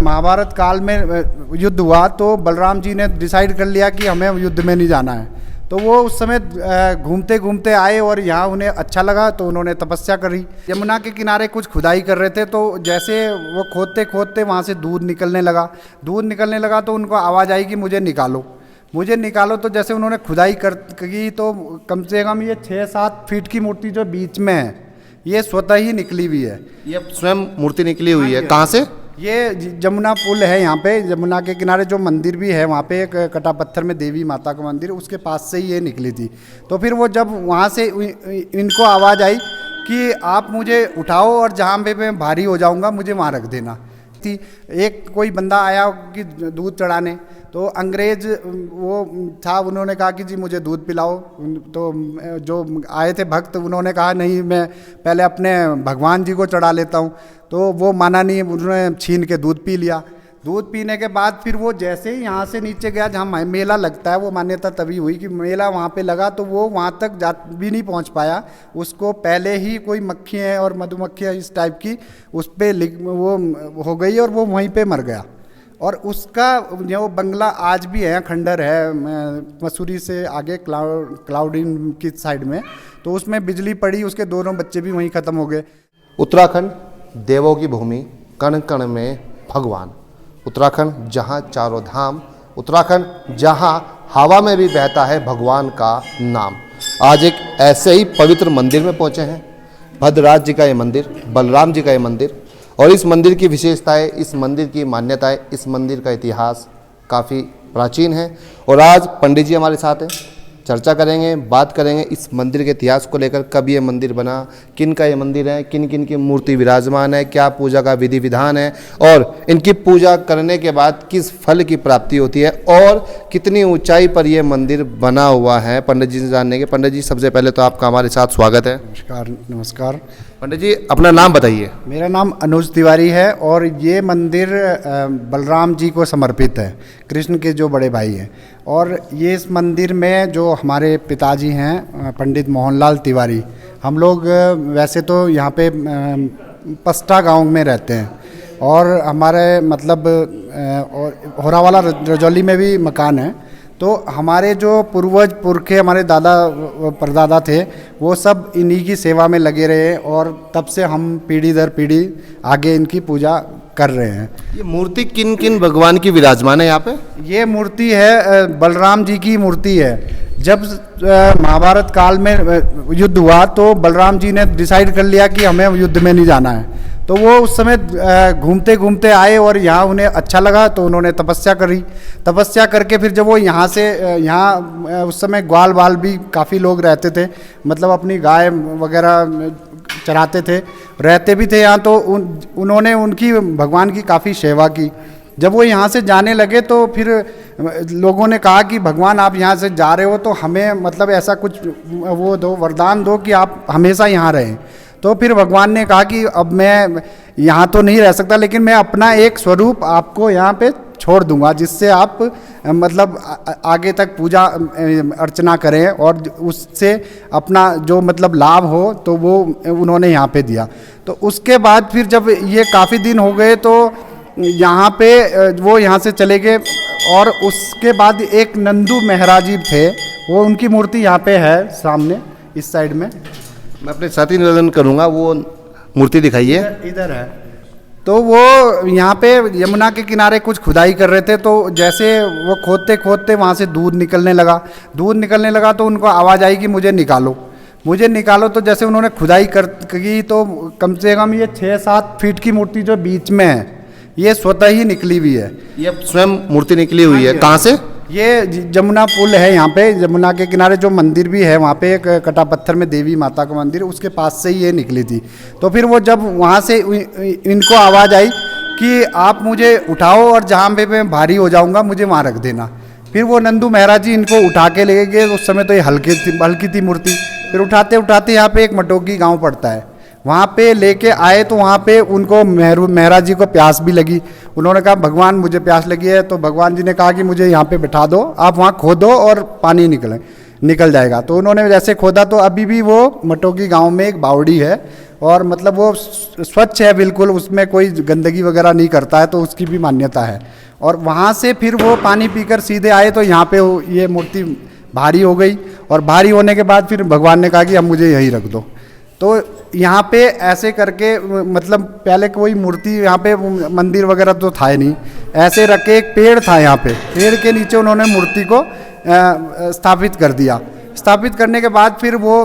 महाभारत काल में युद्ध हुआ तो बलराम जी ने डिसाइड कर लिया कि हमें युद्ध में नहीं जाना है। तो वो उस समय घूमते घूमते आए और यहाँ उन्हें अच्छा लगा तो उन्होंने तपस्या करी। यमुना के किनारे कुछ खुदाई कर रहे थे तो जैसे वो खोदते खोदते वहाँ से दूध निकलने लगा तो उनको आवाज़ आई कि मुझे निकालो। तो जैसे उन्होंने खुदाई की तो कम से कम ये 6-7 फीट की मूर्ति जो बीच में है ये स्वतः ही निकली हुई है। ये स्वयं मूर्ति निकली हुई है। कहाँ से? ये जमुना पुल है, यहाँ पे जमुना के किनारे जो मंदिर भी है वहाँ पे एक कटा पत्थर में देवी माता का मंदिर, उसके पास से ही ये निकली थी। तो फिर वो जब वहाँ से इनको आवाज़ आई कि आप मुझे उठाओ और जहाँ पे मैं भारी हो जाऊँगा मुझे वहाँ रख देना थी। एक कोई बंदा आया कि दूध चढ़ाने, तो अंग्रेज वो था, उन्होंने कहा कि जी मुझे दूध पिलाओ। तो जो आए थे भक्त उन्होंने कहा नहीं, मैं पहले अपने भगवान जी को चढ़ा लेता हूँ। तो वो माना नहीं, उन्होंने छीन के दूध पी लिया। दूध पीने के बाद फिर वो जैसे ही यहाँ से नीचे गया जहाँ मेला लगता है, वो मान्यता तभी हुई कि मेला वहाँ पे लगा तो वो वहाँ तक जा भी नहीं पहुँच पाया। उसको पहले ही कोई मक्खियाँ और मधुमक्खियाँ इस टाइप की उस पर वो हो गई और वो वहीं पे मर गया। और उसका जो बंगला आज भी है, खंडर है मसूरी से आगे क्लाउडिन की साइड में, तो उसमें बिजली पड़ी, उसके दोनों बच्चे भी वहीं ख़त्म हो गए। उत्तराखंड देवों की भूमि, कण कण में भगवान। उत्तराखंड जहाँ चारों धाम, उत्तराखंड जहाँ हवा में भी बहता है भगवान का नाम। आज एक ऐसे ही पवित्र मंदिर में पहुँचे हैं। भद्रराज जी का ये मंदिर, बलराम जी का ये मंदिर, और इस मंदिर की विशेषताएं, इस मंदिर की मान्यताएं, इस मंदिर का इतिहास काफ़ी प्राचीन है। और आज पंडित जी हमारे साथ हैं, चर्चा करेंगे, बात करेंगे इस मंदिर के इतिहास को लेकर। कब ये मंदिर बना, किन का ये मंदिर है, किन किन की मूर्ति विराजमान है, क्या पूजा का विधि विधान है, और इनकी पूजा करने के बाद किस फल की प्राप्ति होती है, और कितनी ऊंचाई पर यह मंदिर बना हुआ है, पंडित जी से जानने के। पंडित जी, सबसे पहले तो आपका हमारे साथ स्वागत है। नमस्कार। पंडित जी, अपना नाम बताइए। मेरा नाम अनुज तिवारी है और ये मंदिर बलराम जी को समर्पित है, कृष्ण के जो बड़े भाई हैं। और ये इस मंदिर में जो हमारे पिताजी हैं पंडित मोहनलाल तिवारी, हम लोग वैसे तो यहाँ पे पस्टा गांव में रहते हैं और हमारे मतलब होरावाला रजौली में भी मकान है। तो हमारे जो पूर्वज पुरखे, हमारे दादा परदादा थे, वो सब इन्हीं की सेवा में लगे रहे और तब से हम पीढ़ी दर पीढ़ी आगे इनकी पूजा कर रहे हैं। ये मूर्ति किन किन भगवान की विराजमान है यहाँ पे? ये मूर्ति है बलराम जी की मूर्ति है। जब महाभारत काल में युद्ध हुआ तो बलराम जी ने डिसाइड कर लिया कि हमें युद्ध में नहीं जाना है। तो वो उस समय घूमते घूमते आए और यहाँ उन्हें अच्छा लगा तो उन्होंने तपस्या करके फिर जब वो यहाँ से यहाँ उस समय ग्वाल बाल भी काफ़ी लोग रहते थे, मतलब अपनी गाय वगैरह चराते थे, रहते भी थे यहाँ। तो उन्होंने उनकी भगवान की काफ़ी सेवा की। जब वो यहाँ से जाने लगे तो फिर लोगों ने कहा कि भगवान आप यहाँ से जा रहे हो तो हमें मतलब ऐसा कुछ वो दो, वरदान दो कि आप हमेशा यहाँ रहें। तो फिर भगवान ने कहा कि अब मैं यहाँ तो नहीं रह सकता, लेकिन मैं अपना एक स्वरूप आपको यहाँ पे छोड़ दूंगा जिससे आप मतलब आगे तक पूजा अर्चना करें और उससे अपना जो मतलब लाभ हो, तो वो उन्होंने यहाँ पे दिया। तो उसके बाद फिर जब ये काफ़ी दिन हो गए तो यहाँ पे वो यहाँ से चले गए। और उसके बाद एक नंदू मेहरा जी थे, वो उनकी मूर्ति यहाँ पे है सामने इस साइड में। मैं अपने साथी निवेदन करूँगा, वो मूर्ति दिखाइए। इधर है। तो वो यहाँ पे यमुना के किनारे कुछ खुदाई कर रहे थे तो जैसे वो खोदते खोदते वहाँ से दूध निकलने लगा तो उनको आवाज़ आई कि मुझे निकालो। तो जैसे उन्होंने खुदाई की तो कम से कम ये 6-7 फीट की मूर्ति जो बीच में है ये स्वतः ही निकली हुई है। ये स्वयं मूर्ति निकली हुई है। कहाँ से? ये जमुना पुल है, यहाँ पे जमुना के किनारे जो मंदिर भी है वहाँ पे एक कटा पत्थर में देवी माता का मंदिर, उसके पास से ही ये निकली थी। तो फिर वो जब वहाँ से इनको आवाज़ आई कि आप मुझे उठाओ और जहाँ पे मैं भारी हो जाऊँगा मुझे वहाँ रख देना। फिर वो नंदू मेहरा जी इनको उठा के ले गए। उस समय तो ये हल्की थी मूर्ति। फिर उठाते उठाते यहाँ पे एक मटोगी गाँव पड़ता है, वहाँ पे लेके आए तो वहाँ पे उनको मेहरा जी को प्यास भी लगी। उन्होंने कहा भगवान मुझे प्यास लगी है। तो भगवान जी ने कहा कि मुझे यहाँ पे बिठा दो, आप वहाँ खोदो और पानी निकल जाएगा। तो उन्होंने जैसे खोदा तो अभी भी वो मटोगी गांव में एक बावड़ी है, और मतलब वो स्वच्छ है बिल्कुल, उसमें कोई गंदगी वगैरह नहीं करता है, तो उसकी भी मान्यता है। और वहाँ से फिर वो पानी पीकर सीधे आए तो यहाँ पे ये मूर्ति भारी हो गई, और भारी होने के बाद फिर भगवान ने कहा कि अब मुझे यहीं रख दो। तो यहाँ पे ऐसे करके मतलब पहले कोई मूर्ति यहाँ पे मंदिर वगैरह तो था ही नहीं, ऐसे रख के एक पेड़ था यहाँ पे, पेड़ के नीचे उन्होंने मूर्ति को स्थापित कर दिया। स्थापित करने के बाद फिर वो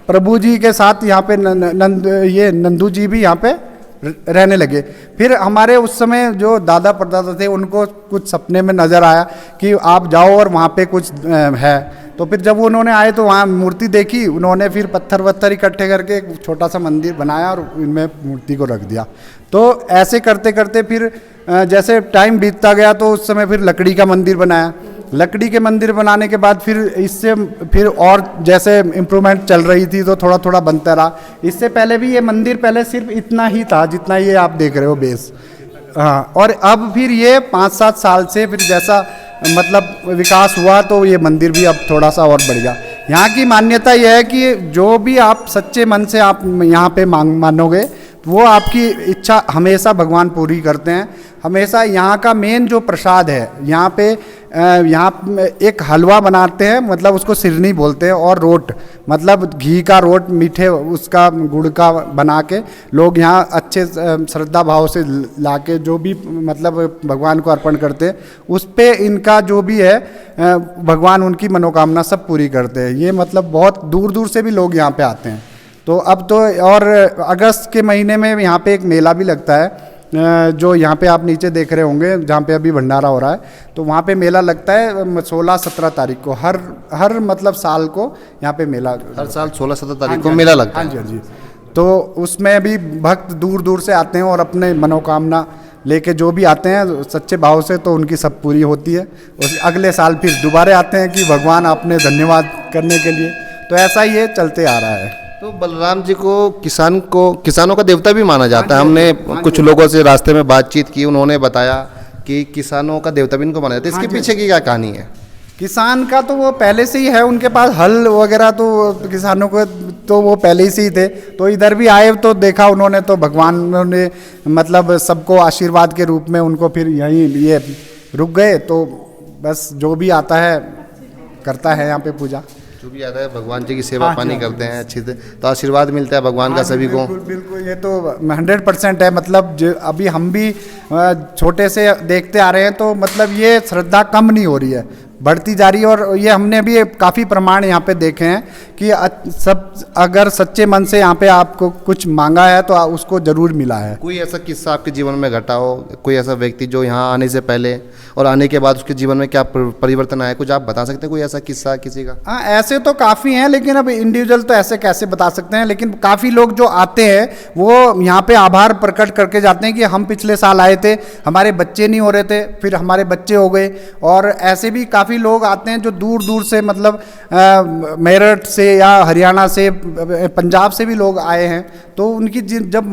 प्रभु जी के साथ यहाँ पे नंदू जी भी यहाँ पे रहने लगे। फिर हमारे उस समय जो दादा परदादा थे उनको कुछ सपने में नज़र आया कि आप जाओ और वहाँ पे कुछ है। तो फिर जब उन्होंने आए तो वहाँ मूर्ति देखी, उन्होंने फिर पत्थर वत्थर इकट्ठे करके एक छोटा सा मंदिर बनाया और इनमें मूर्ति को रख दिया। तो ऐसे करते करते फिर जैसे टाइम बीतता गया तो उस समय फिर लकड़ी का मंदिर बनाया। लकड़ी के मंदिर बनाने के बाद फिर इससे फिर और जैसे इम्प्रूवमेंट चल रही थी तो थोड़ा थोड़ा बनता रहा। इससे पहले भी ये मंदिर पहले सिर्फ इतना ही था जितना ये आप देख रहे हो बेस। हाँ, और अब फिर ये 5-7 साल से फिर जैसा मतलब विकास हुआ तो ये मंदिर भी अब थोड़ा सा और बढ़ गया। यहाँ की मान्यता यह है कि जो भी आप सच्चे मन से आप यहाँ पे मानोगे वो आपकी इच्छा हमेशा भगवान पूरी करते हैं। हमेशा यहाँ का मेन जो प्रसाद है, यहाँ पे एक हलवा बनाते हैं, मतलब उसको सिरनी बोलते हैं, और रोट मतलब घी का रोट मीठे उसका गुड़ का बना के लोग यहाँ अच्छे श्रद्धा भाव से ला के जो भी मतलब भगवान को अर्पण करते हैं, उस पे इनका जो भी है भगवान उनकी मनोकामना सब पूरी करते हैं। ये मतलब बहुत दूर दूर से भी लोग यहाँ पे आते हैं। तो अब तो और अगस्त के महीने में यहाँ पे एक मेला भी लगता है, जो यहाँ पे आप नीचे देख रहे होंगे जहाँ पे अभी भंडारा हो रहा है, तो वहाँ पे मेला लगता है 16-17 तारीख को। हर मतलब साल को यहाँ पे मेला, हर साल 16-17 तारीख को मेला लगता है। हाँ जी। तो उसमें भी भक्त दूर दूर से आते हैं और अपने मनोकामना लेके जो भी आते हैं सच्चे भाव से, तो उनकी सब पूरी होती है। और अगले साल फिर दोबारा आते हैं कि भगवान आपने धन्यवाद करने के लिए। तो ऐसा ही ये चलते आ रहा है। तो बलराम जी को किसानों का देवता भी माना जाता है। हमने कुछ लोगों से रास्ते में बातचीत की, उन्होंने बताया कि किसानों का देवता भी इनको माना जाता है। इसके पीछे की क्या कहानी है? किसान का तो वो पहले से ही है, उनके पास हल वगैरह तो किसानों को तो वो पहले से ही थे। तो इधर भी आए तो देखा उन्होंने, तो भगवान ने मतलब सबको आशीर्वाद के रूप में उनको फिर यहीं ये रुक गए। तो बस जो भी आता है करता है यहाँ पे पूजा, जो भी आता है भगवान जी की सेवा पानी करते हैं अच्छे से, तो आशीर्वाद मिलता है भगवान का सभी को। बिल्कुल ये तो 100% है। मतलब जो अभी हम भी छोटे से देखते आ रहे हैं, तो मतलब ये श्रद्धा कम नहीं हो रही है, बढ़ती जा रही है। और ये हमने भी काफ़ी प्रमाण यहाँ पे देखे हैं कि सब अगर सच्चे मन से यहाँ पे आपको कुछ मांगा है तो उसको ज़रूर मिला है। कोई ऐसा किस्सा आपके जीवन में घटा हो, कोई ऐसा व्यक्ति जो यहाँ आने से पहले और आने के बाद उसके जीवन में क्या परिवर्तन आया, कुछ आप बता सकते हैं? कोई ऐसा किस्सा किसी का? हाँ, ऐसे तो काफ़ी हैं, लेकिन अब इंडिविजुअल तो ऐसे कैसे बता सकते हैं। लेकिन काफ़ी लोग जो आते हैं वो यहाँ पे आभार प्रकट करके जाते हैं कि हम पिछले साल आए थे, हमारे बच्चे नहीं हो रहे थे, फिर हमारे बच्चे हो गए। और ऐसे भी काफ़ी लोग आते हैं जो दूर दूर से, मतलब मेरठ से या हरियाणा से, पंजाब से भी लोग आए हैं। तो उनकी जब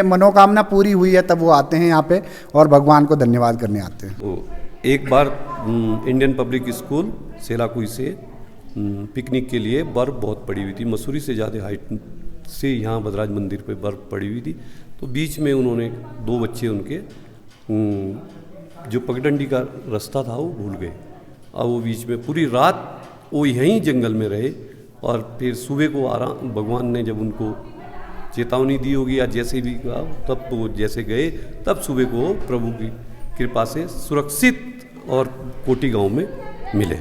मनोकामना पूरी हुई है तब वो आते हैं यहाँ पे और भगवान को धन्यवाद करने आते हैं। एक बार इंडियन पब्लिक स्कूल सेलाकुई से पिकनिक के लिए बर्फ़ बहुत पड़ी हुई थी, मसूरी से ज़्यादा हाइट से यहाँ बदराज मंदिर पे बर्फ़ पड़ी हुई थी। तो बीच में उन्होंने 2 बच्चे उनके जो पगडंडी का रास्ता था वो भूल गए। अब वो बीच में पूरी रात वो यहीं जंगल में रहे, और फिर सुबह को आराम भगवान ने जब उनको चेतावनी दी होगी या जैसे भी कहा, तब वो जैसे गए तब सुबह को प्रभु की कृपा से सुरक्षित और कोटी गांव में मिले।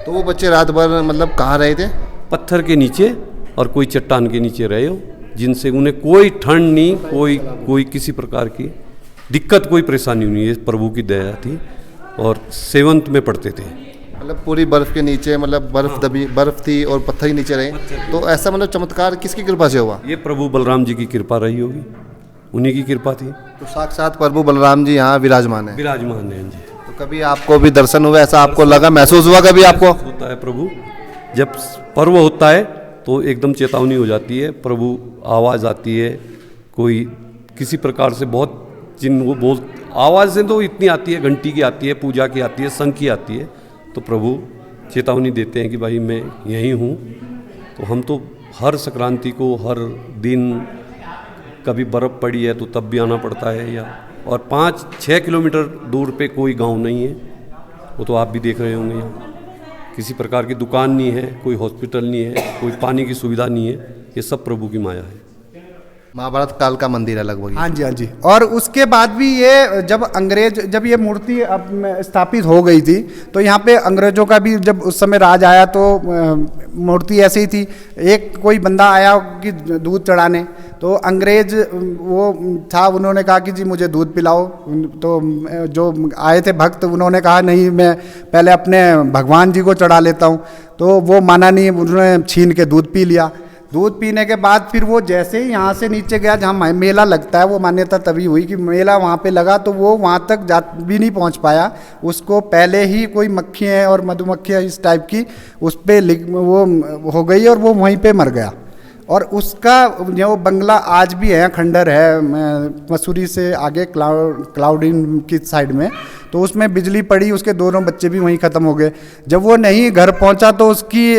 तो वो बच्चे रात भर मतलब कहाँ रहे थे? पत्थर के नीचे और कोई चट्टान के नीचे रहे हो, जिनसे उन्हें कोई ठंड नहीं, कोई किसी प्रकार की दिक्कत, कोई परेशानी नहीं है। प्रभु की दया थी। और 7th में पढ़ते थे। मतलब पूरी बर्फ़ के नीचे, मतलब बर्फ़ थी और पत्थर ही नीचे रहे। तो ऐसा मतलब चमत्कार किसकी कृपा से हुआ? ये प्रभु बलराम जी की कृपा रही होगी, उन्हीं की कृपा थी। तो साक्षात प्रभु बलराम जी यहाँ विराजमान है। विराजमान है जी। तो कभी आपको भी दर्शन हुआ, ऐसा आपको लगा, महसूस हुआ कभी आपको? होता है प्रभु, जब पर्व होता है तो एकदम चेतावनी हो जाती है, प्रभु आवाज़ आती है, कोई किसी प्रकार से बहुत वो बोल आवाज़ें तो इतनी आती है, घंटी की आती है, पूजा की आती है, शंख की आती है। तो प्रभु चेतावनी देते हैं कि भाई मैं यहीं हूँ। तो हम तो हर संक्रांति को हर दिन कभी बर्फ़ पड़ी है तो तब भी आना पड़ता है या और 5-6 किलोमीटर दूर पे कोई गांव नहीं है, वो तो आप भी देख रहे होंगे। यहाँ किसी प्रकार की दुकान नहीं है, कोई हॉस्पिटल नहीं है, कोई पानी की सुविधा नहीं है, ये सब प्रभु की माया है। महाभारत काल का मंदिर है लगभग। हाँ जी, हाँ जी। और उसके बाद भी ये जब ये मूर्ति अब स्थापित हो गई थी तो यहाँ पे अंग्रेजों का भी जब उस समय राज आया तो मूर्ति ऐसे ही थी। एक कोई बंदा आया कि दूध चढ़ाने, तो अंग्रेज वो था, उन्होंने कहा कि जी मुझे दूध पिलाओ। तो जो आए थे भक्त उन्होंने कहा नहीं, मैं पहले अपने भगवान जी को चढ़ा लेता हूँ। तो वो माना नहीं, उन्होंने छीन के दूध पी लिया। दूध पीने के बाद फिर वो जैसे ही यहाँ से नीचे गया जहाँ मेला लगता है, वो मान्यता तभी हुई कि मेला वहाँ पे लगा तो वो वहाँ तक जा भी नहीं पहुँच पाया। उसको पहले ही कोई मक्खियाँ और मधुमक्खियाँ इस टाइप की उस पर वो हो गई और वो वहीं पे मर गया। और उसका जो बंगला आज भी है, खंडर है मसूरी से आगे क्लाउडिन की साइड में, तो उसमें बिजली पड़ी, उसके दोनों बच्चे भी वहीं ख़त्म हो गए। जब वो नहीं घर पहुंचा तो उसकी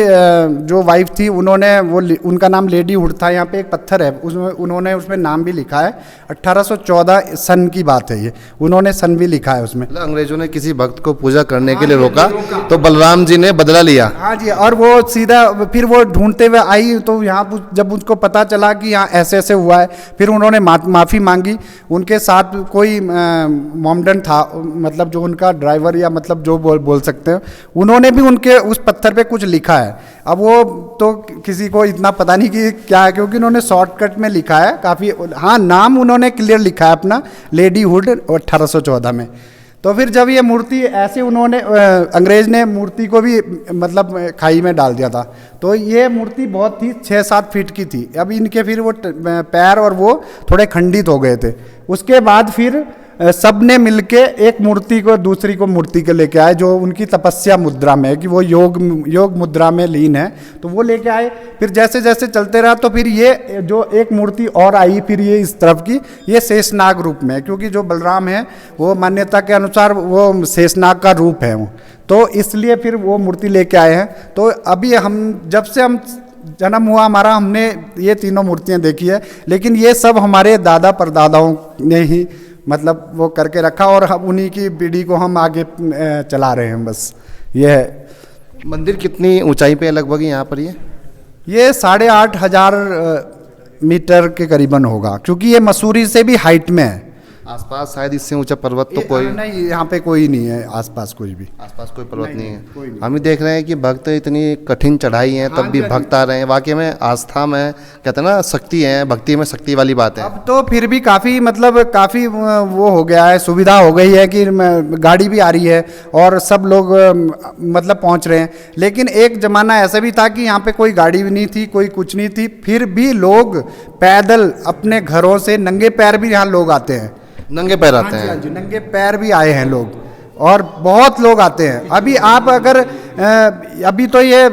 जो वाइफ थी उनका नाम लेडी हुड था। यहाँ पे एक पत्थर है, उन्होंने उसमें नाम भी लिखा है। 1814 सन की बात है ये, उन्होंने सन भी लिखा है उसमें। अंग्रेजों ने किसी भक्त को पूजा करने के लिए रोका तो बलराम जी ने बदला लिया। हाँ जी, और वो सीधा फिर वो ढूंढते हुए आई तो यहाँ जब उनको पता चला कि यहाँ ऐसे ऐसे हुआ है, फिर उन्होंने माफ़ी मांगी। उनके साथ कोई मोमडन था, मतलब जो उनका ड्राइवर या मतलब जो बोल सकते हैं, उन्होंने भी उनके उस पत्थर पे कुछ लिखा है। अब वो तो किसी को इतना पता नहीं कि क्या है, क्योंकि उन्होंने शॉर्टकट में लिखा है काफ़ी। हाँ, नाम उन्होंने क्लियर लिखा है अपना, लेडी हुड 1814 में। तो फिर जब ये मूर्ति ऐसे उन्होंने अंग्रेज ने मूर्ति को भी मतलब खाई में डाल दिया था। तो ये मूर्ति बहुत ही 6-7 फीट की थी। अब इनके फिर वो पैर और वो थोड़े खंडित हो गए थे। उसके बाद फिर सब ने मिलके एक मूर्ति को दूसरी को मूर्ति के लेके आए, जो उनकी तपस्या मुद्रा में है कि वो योग मुद्रा में लीन है, तो वो लेके आए। फिर जैसे जैसे चलते रहा तो फिर ये जो एक मूर्ति और आई, फिर ये इस तरफ की, ये शेषनाग रूप में है, क्योंकि जो बलराम है वो मान्यता के अनुसार वो शेषनाग का रूप है वो, तो इसलिए फिर वो मूर्ति लेके आए हैं। तो अभी जब से हम जन्म हुआ हमारा, हमने ये तीनों मूर्तियाँ देखी है, लेकिन ये सब हमारे दादा परदादाओं ने ही मतलब वो करके रखा और हम उन्हीं की पीढ़ी को हम आगे चला रहे हैं, बस ये है। मंदिर कितनी ऊंचाई पे है लगभग यहाँ पर? ये 8,500 मीटर के करीबन होगा, क्योंकि ये मसूरी से भी हाइट में है। आसपास शायद इससे ऊंचा पर्वत तो कोई नहीं, यहाँ पे कोई नहीं है आसपास, कोई भी आसपास कोई पर्वत नहीं है। हम भी देख रहे हैं कि भक्त इतनी कठिन चढ़ाई है तब भी भक्त आ रहे हैं। वाकई में आस्था में कहते हैं ना, शक्ति है, भक्ति में शक्ति वाली बात है। अब तो फिर भी काफ़ी मतलब काफ़ी वो हो गया है, सुविधा हो गई है कि गाड़ी भी आ रही है और सब लोग मतलब पहुँच रहे हैं। लेकिन एक ज़माना ऐसा भी था कि यहाँ पे कोई गाड़ी भी नहीं थी, कोई कुछ नहीं थी, फिर भी लोग पैदल अपने घरों से नंगे पैर भी यहाँ लोग आते हैं। नंगे पैर आते हैं? हाँ जी, नंगे पैर भी आए हैं लोग, और बहुत लोग आते हैं। अभी आप अगर अभी तो ये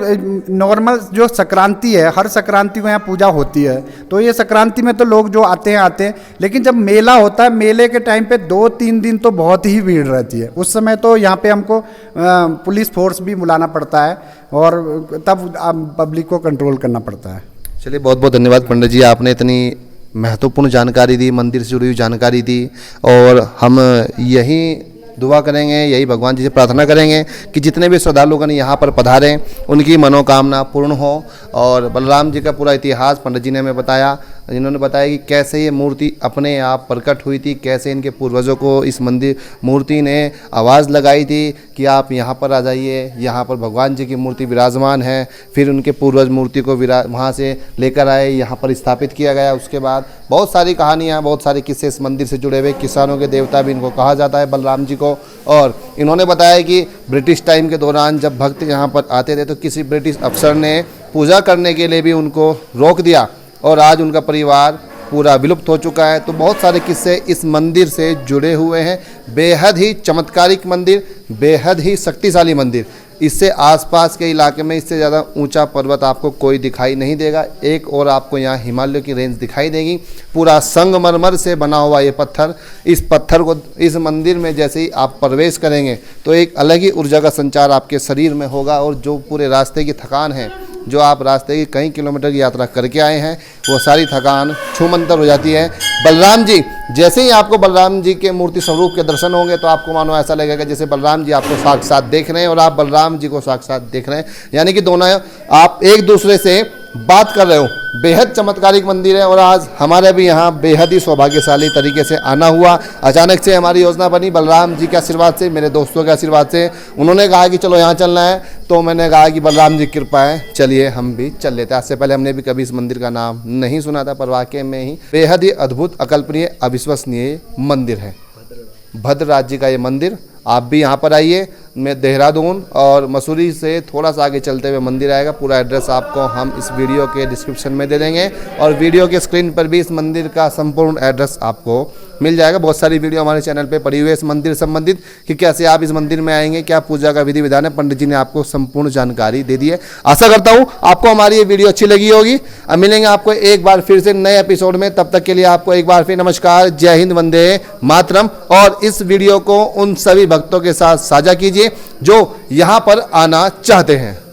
नॉर्मल जो संक्रांति है, हर संक्रांति को यहाँ पूजा होती है, तो ये संक्रांति में तो लोग जो आते हैं, लेकिन जब मेला होता है, मेले के टाइम पे 2-3 दिन तो बहुत ही भीड़ रहती है। उस समय तो यहाँ पे हमको पुलिस फोर्स भी बुलाना पड़ता है और तब पब्लिक को कंट्रोल करना पड़ता है। चलिए, बहुत बहुत धन्यवाद पंडित जी, आपने इतनी महत्वपूर्ण जानकारी दी, मंदिर से जुड़ी हुई जानकारी दी। और हम यही दुआ करेंगे, यही भगवान जी से प्रार्थना करेंगे कि जितने भी श्रद्धालुगण यहाँ पर पधारें उनकी मनोकामना पूर्ण हो। और बलराम जी का पूरा इतिहास पंडित जी ने हमें बताया, इन्होंने बताया कि कैसे ये मूर्ति अपने आप प्रकट हुई थी, कैसे इनके पूर्वजों को इस मूर्ति ने आवाज़ लगाई थी कि आप यहाँ पर आ जाइए, यहाँ पर भगवान जी की मूर्ति विराजमान है। फिर उनके पूर्वज मूर्ति को वहाँ से लेकर आए, यहाँ पर स्थापित किया गया। उसके बाद बहुत सारी कहानियाँ, बहुत सारे किस्से इस मंदिर से जुड़े हुए। किसानों के देवता भी इनको कहा जाता है बलराम जी को। और इन्होंने बताया कि ब्रिटिश टाइम के दौरान जब भक्त यहाँ पर आते थे तो किसी ब्रिटिश अफसर ने पूजा करने के लिए भी उनको रोक दिया और आज उनका परिवार पूरा विलुप्त हो चुका है। तो बहुत सारे किस्से इस मंदिर से जुड़े हुए हैं। बेहद ही चमत्कारिक मंदिर, बेहद ही शक्तिशाली मंदिर। इससे आसपास के इलाके में इससे ज़्यादा ऊंचा पर्वत आपको कोई दिखाई नहीं देगा। एक और आपको यहाँ हिमालय की रेंज दिखाई देगी। पूरा संगमरमर से बना हुआ ये पत्थर, इस पत्थर को इस मंदिर में जैसे ही आप प्रवेश करेंगे तो एक अलग ही ऊर्जा का संचार आपके शरीर में होगा और जो पूरे रास्ते की थकान है जो आप रास्ते की कई किलोमीटर की यात्रा करके आए हैं, वो सारी थकान छूमंतर हो जाती है। बलराम जी, जैसे ही आपको बलराम जी के मूर्ति स्वरूप के दर्शन होंगे तो आपको मानो ऐसा लगेगा जैसे बलराम जी आपको साक्षात देख रहे हैं और आप बलराम जी को साक्षात देख रहे हैं, यानी कि दोनों आप एक दूसरे से बात कर रहे हो। बेहद चमत्कारिक मंदिर है और आज हमारे भी यहाँ बेहद ही सौभाग्यशाली तरीके से आना हुआ। अचानक से हमारी योजना बनी बलराम जी के आशीर्वाद से, मेरे दोस्तों के आशीर्वाद से। उन्होंने कहा कि चलो यहाँ चलना है, तो मैंने कहा कि बलराम जी की कृपा है, चलिए हम भी चल लेते हैं। आज से पहले हमने भी कभी इस मंदिर का नाम नहीं सुना था, पर वाकई में ही बेहद ही अद्भुत, अकल्पनीय, अविश्वसनीय मंदिर है। भद्रराज जी का ये मंदिर, आप भी यहाँ पर आइए। मैं देहरादून और मसूरी से थोड़ा सा आगे चलते हुए मंदिर आएगा। पूरा एड्रेस आपको हम इस वीडियो के डिस्क्रिप्शन में दे देंगे और वीडियो के स्क्रीन पर भी इस मंदिर का संपूर्ण एड्रेस आपको मिल जाएगा। बहुत सारी वीडियो हमारे चैनल पे पड़ी हुई है इस मंदिर संबंधित कि कैसे आप इस मंदिर में आएंगे, क्या पूजा का विधि विधान है। पंडित जी ने आपको संपूर्ण जानकारी दे दी है। आशा करता हूँ आपको हमारी ये वीडियो अच्छी लगी होगी। अब मिलेंगे आपको एक बार फिर से नए एपिसोड में। तब तक के लिए आपको एक बार फिर नमस्कार, जय हिंद, वंदे मातरम। और इस वीडियो को उन सभी भक्तों के साथ साझा कीजिए जो यहाँ पर आना चाहते हैं।